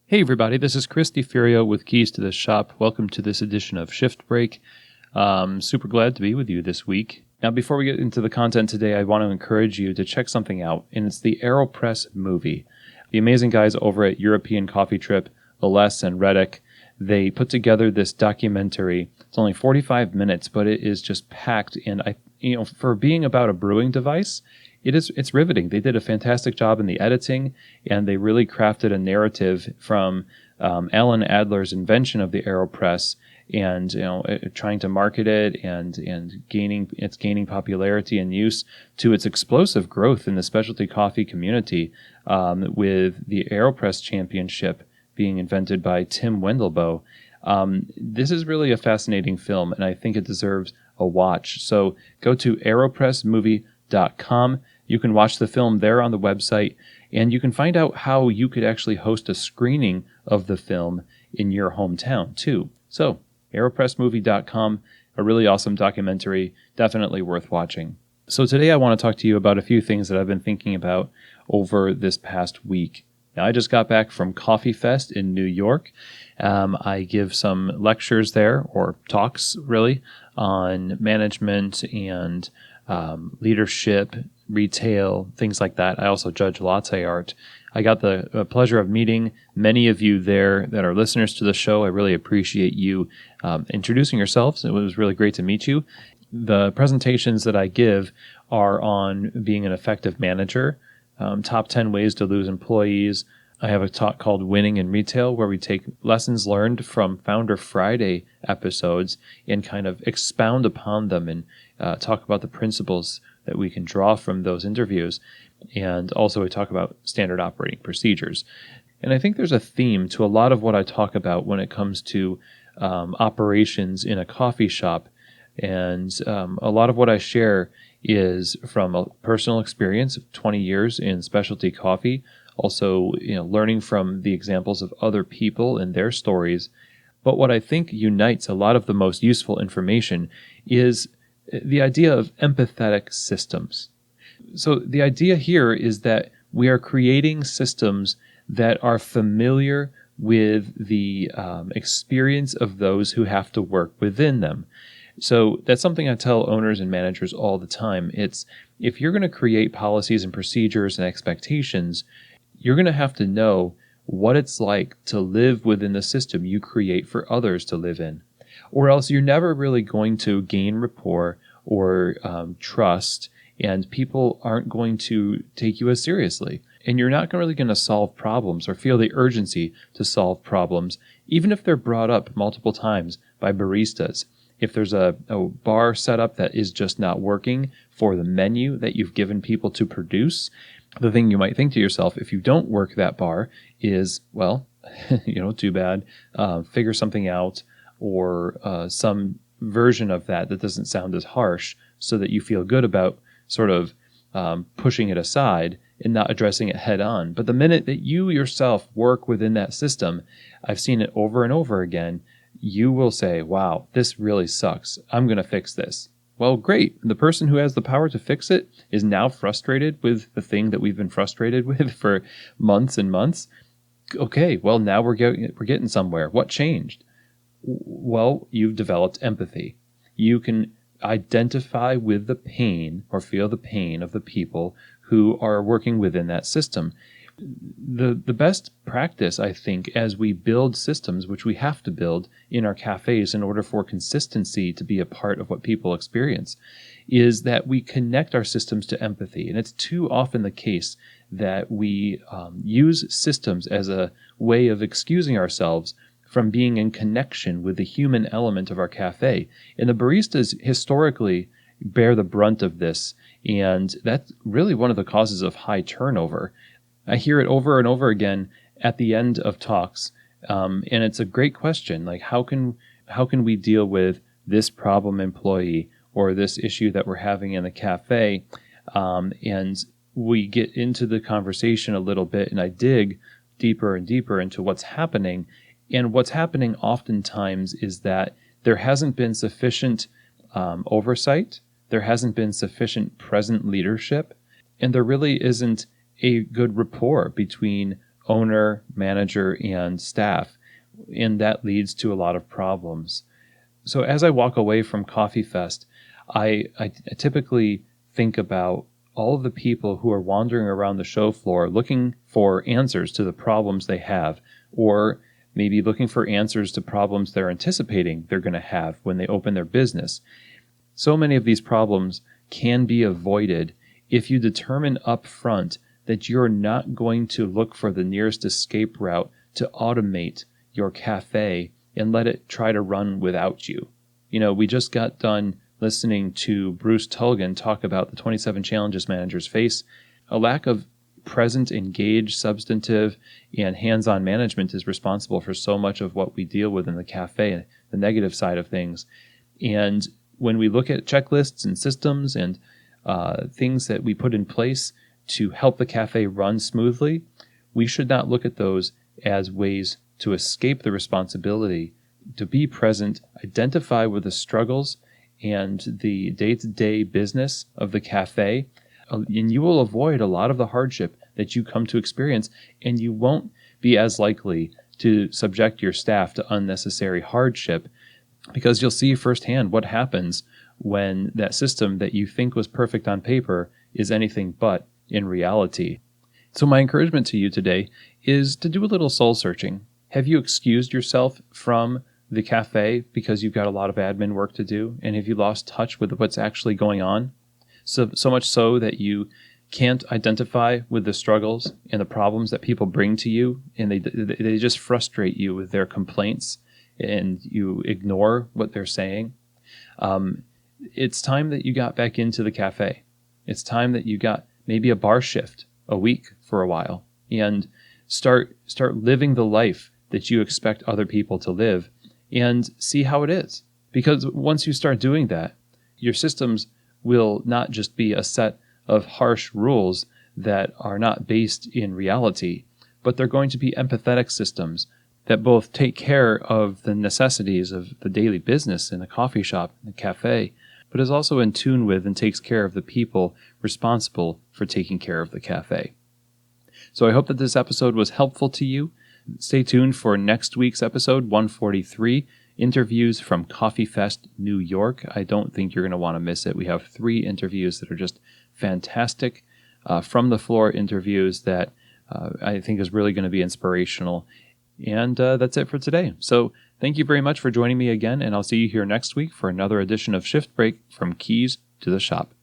Hey everybody, this is Chris DeFurio with Keys to the Shop. Welcome to this edition of Shift Break. Super glad to be with you this week. Now, before we get into the content today, I want to encourage you to check something out, and it's the AeroPress movie. The amazing guys over at European Coffee Trip, Les and Reddick, they put together this documentary. It's only 45 minutes, but it is just packed. And for being about a brewing device, it's riveting. They did a fantastic job in the editing, and they really crafted a narrative from Alan Adler's invention of the AeroPress, and trying to market it and gaining popularity and use to its explosive growth in the specialty coffee community, with the AeroPress Championship being invented by Tim Wendelboe. This is really a fascinating film, and I think it deserves a watch. So go to aeropressmovie.com. You can watch the film there on the website, and you can find out how you could actually host a screening of the film in your hometown too. So aeropressmovie.com, a really awesome documentary, definitely worth watching. So today I want to talk to you about a few things that I've been thinking about over this past week. Now, I just got back from Coffee Fest in New York. I give some lectures there, or talks really, on management and leadership, retail, things like that. I also judge latte art. I got the pleasure of meeting many of you there that are listeners to the show. I really appreciate you introducing yourselves. It was really great to meet you. The presentations that I give are on being an effective manager, top 10 ways to lose employees. I have a talk called Winning in Retail, where we take lessons learned from Founder Friday episodes and kind of expound upon them and talk about the principles that we can draw from those interviews. And also we talk about standard operating procedures. And I think there's a theme to a lot of what I talk about when it comes to operations in a coffee shop. And a lot of what I share is from a personal experience of 20 years in specialty coffee, also learning from the examples of other people and their stories. But what I think unites a lot of the most useful information is the idea of empathetic systems. So the idea here is that we are creating systems that are familiar with the experience of those who have to work within them. So that's something I tell owners and managers all the time. It's, if you're going to create policies and procedures and expectations, you're going to have to know what it's like to live within the system you create for others to live in. Or else you're never really going to gain rapport or trust, and people aren't going to take you as seriously. And you're not really going to solve problems or feel the urgency to solve problems, even if they're brought up multiple times by baristas. If there's a bar setup that is just not working for the menu that you've given people to produce, the thing you might think to yourself, if you don't work that bar, is, well, too bad. Figure something out, or some version of that doesn't sound as harsh, so that you feel good about sort of pushing it aside and not addressing it head on. But the minute that you yourself work within that system, I've seen it over and over again, you will say, wow, this really sucks. I'm going to fix this. Well, great. The person who has the power to fix it is now frustrated with the thing that we've been frustrated with for months and months. Okay, well, now we're getting somewhere. What changed? Well, you've developed empathy. You can identify with the pain or feel the pain of the people who are working within that system. The best practice, I think, as we build systems, which we have to build in our cafes in order for consistency to be a part of what people experience, is that we connect our systems to empathy. And it's too often the case that we use systems as a way of excusing ourselves from being in connection with the human element of our cafe. And the baristas historically bear the brunt of this, and that's really one of the causes of high turnover. I hear it over and over again at the end of talks, and it's a great question. Like, how can we deal with this problem employee or this issue that we're having in the cafe? And we get into the conversation a little bit, and I dig deeper and deeper into what's happening. And what's happening oftentimes is that there hasn't been sufficient oversight, there hasn't been sufficient present leadership, and there really isn't a good rapport between owner, manager, and staff, and that leads to a lot of problems. So as I walk away from Coffee Fest, I typically think about all of the people who are wandering around the show floor looking for answers to the problems they have, or maybe looking for answers to problems they're anticipating they're going to have when they open their business. So many of these problems can be avoided if you determine up front that you're not going to look for the nearest escape route to automate your cafe and let it try to run without you. We just got done listening to Bruce Tulgan talk about the 27 challenges managers face. A lack of present, engaged, substantive, and hands-on management is responsible for so much of what we deal with in the cafe, the negative side of things. And when we look at checklists and systems and things that we put in place to help the cafe run smoothly, we should not look at those as ways to escape the responsibility, to be present, identify with the struggles and the day-to-day business of the cafe, and you will avoid a lot of the hardship that you come to experience, and you won't be as likely to subject your staff to unnecessary hardship, because you'll see firsthand what happens when that system that you think was perfect on paper is anything but in reality. So my encouragement to you today is to do a little soul searching. Have you excused yourself from the cafe because you've got a lot of admin work to do? And have you lost touch with what's actually going on? So much so that you can't identify with the struggles and the problems that people bring to you, and they just frustrate you with their complaints, and you ignore what they're saying. It's time that you got back into the cafe. It's time that you got maybe a bar shift a week for a while and start living the life that you expect other people to live, and see how it is. Because once you start doing that, your systems will not just be a set of harsh rules that are not based in reality, but they're going to be empathetic systems that both take care of the necessities of the daily business in the coffee shop, in the cafe, but is also in tune with and takes care of the people responsible for taking care of the cafe. So I hope that this episode was helpful to you. Stay tuned for next week's episode, 143, interviews from Coffee Fest, New York. I don't think you're going to want to miss it. We have 3 interviews that are just fantastic, from the floor interviews that I think is really going to be inspirational. And that's it for today. So thank you very much for joining me again, and I'll see you here next week for another edition of Shift Break, from Keys to the Shop.